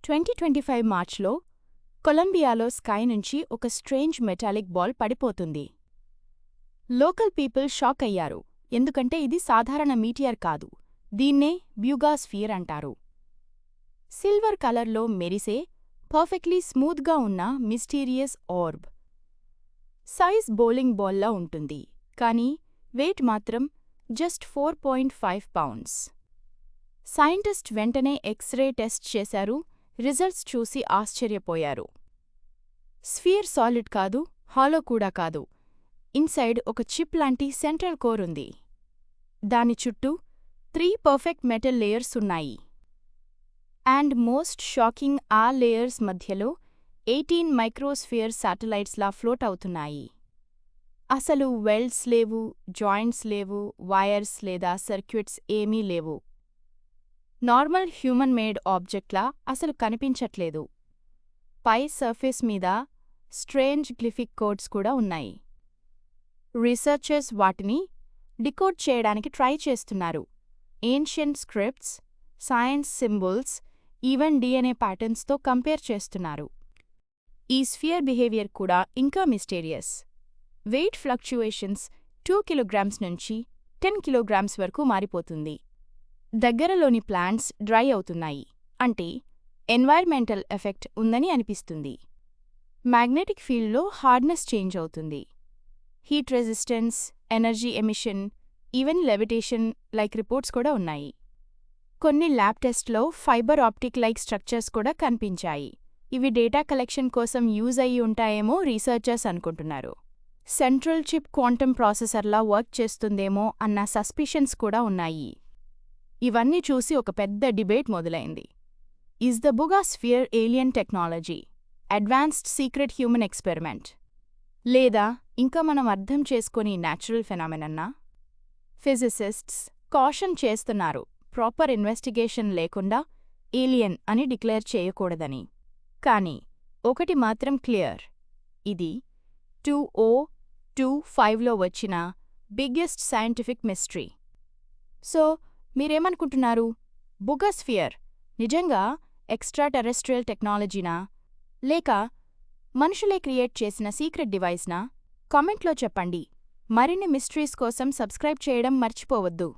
2025 మార్చ్లో కొలంబియాలో స్కై నుంచి ఒక స్ట్రేంజ్ మెటాలిక్ బాల్ పడిపోతుంది. లోకల్ పీపుల్ షాక్ అయ్యారు, ఎందుకంటే ఇది సాధారణ మీటియర్ కాదు, దీన్నే బ్యూగా స్ఫియర్ అంటారు. సిల్వర్ కలర్లో మెరిసే, పర్ఫెక్ట్లీ స్మూత్గా ఉన్న మిస్టీరియస్ ఆర్బ్. సైజ్ బౌలింగ్ బాల్లా ఉంటుంది, కానీ వెయిట్ మాత్రం జస్ట్ 4.5 పౌండ్స్. సైంటిస్ట్ వెంటనే ఎక్స్రే టెస్ట్ చేశారు, రిజల్ట్స్ చూసి ఆశ్చర్యపోయారు. స్ఫియర్ సాలిడ్ కాదు, హాలో కూడా కాదు. ఇన్సైడ్ ఒక చిప్ లాంటి సెంట్రల్ కోర్ ఉంది. దాని చుట్టూ 3 పర్ఫెక్ట్ మెటల్ లేయర్స్ ఉన్నాయి. అండ్ మోస్ట్ షాకింగ్, ఆ లేయర్స్ మధ్యలో 18 మైక్రోస్ఫియర్ శాటిలైట్స్లా ఫ్లోట్ అవుతున్నాయి. అసలు వెల్డ్స్ లేవు, జాయింట్స్ లేవు, వైర్స్ లేదా సర్క్యూట్స్ ఏమీ లేవు. నార్మల్ హ్యూమన్ మేడ్ ఆబ్జెక్ట్లా అసలు కనిపించట్లేదు. పై సర్ఫేస్ మీద స్ట్రేంజ్ గ్లిఫిక్ కోడ్స్ కూడా ఉన్నాయి. రీసెర్చర్స్ వాటిని డికోడ్ చేయడానికి ట్రై చేస్తున్నారు. Ancient scripts, signs symbols, even DNA ప్యాటర్న్స్తో కంపేర్ చేస్తున్నారు. ఈ స్ఫియర్ బిహేవియర్ కూడా ఇంకా మిస్టీరియస్. వెయిట్ ఫ్లక్చుయేషన్స్ 2 కిలోగ్రామ్స్ నుంచి 10 కిలోగ్రామ్స్ వరకు మారిపోతుంది. దగ్గరలోని ప్లాంట్స్ డ్రై అవుతున్నాయి, అంటే ఎన్వైర్మెంటల్ ఎఫెక్ట్ ఉందని అనిపిస్తుంది. మ్యాగ్నెటిక్ ఫీల్డ్లో హార్డ్నెస్ చేంజ్ అవుతుంది. Heat resistance, energy emission, even levitation like reports కూడా ఉన్నాయి. కొన్ని ల్యాబ్ టెస్ట్లో ఫైబర్ ఆప్టిక్ లైక్ స్ట్రక్చర్స్ కూడా కనిపించాయి. ఇవి డేటా కలెక్షన్ కోసం యూజ్ అయ్యి ఉంటాయేమో రీసెర్చర్స్ అనుకుంటున్నారు. సెంట్రల్ చిప్ క్వాంటమ్ ప్రాసెసర్లా వర్క్ చేస్తుందేమో అన్న సస్పిషన్స్ కూడా ఉన్నాయి. ఇవన్నీ చూసి ఒక పెద్ద డిబేట్ మొదలైంది. Is the Buga sphere alien technology, advanced secret human experiment, లేదా ఇంకా మనం అర్థం చేసుకొని న్యాచురల్ ఫెనామినన్నా? ఫిజిసిస్ట్స్ కాషన్ చేస్తున్నారు, ప్రాపర్ ఇన్వెస్టిగేషన్ లేకుండా ఏలియన్ అని డిక్లేర్ చేయకూడదని. కానీ ఒకటి మాత్రం క్లియర్, ఇది 2025లో వచ్చిన బిగ్గెస్ట్ సైంటిఫిక్ మిస్టరీ. సో మీరేమనుకుంటున్నారు? బుగా స్ఫియర్ నిజంగా ఎక్స్ట్రా టెరెస్ట్రియల్ టెక్నాలజీనా, లేక మనుషులే క్రియేట్ చేసిన సీక్రెట్ డివైస్నా? కామెంట్లో చెప్పండి. మరిన్ని మిస్టరీస్ కోసం సబ్స్క్రైబ్ చేయడం మర్చిపోవద్దు.